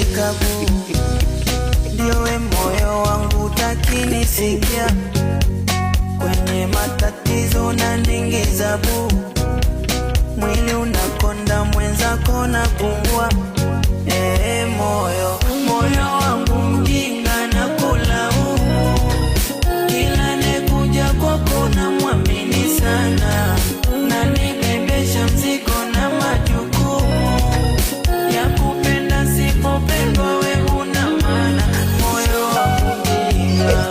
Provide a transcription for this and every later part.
umebadilika bu, ndio we moyo wangu takinisikia, kwenye matatizo unaningiza bu, mwili unakonda mwenzako napungua. Moyo wangu mjinga na kulaumu, kila nekuja kwako na muamini sana, na nibebesha mzigo na majukumu ya kupenda sipopendwa we una maana. Moyo wangu mjinga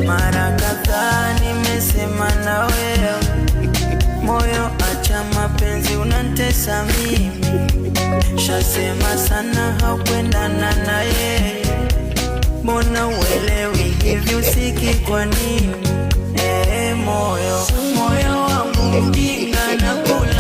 mara kadhaa nimesema na wewe, moyo acha mapenzi unantesa mimi, shasema sana haukwendana na yeye, mbona uelewi hivi usiki kwa nini? Moyo wangu mjinga na kula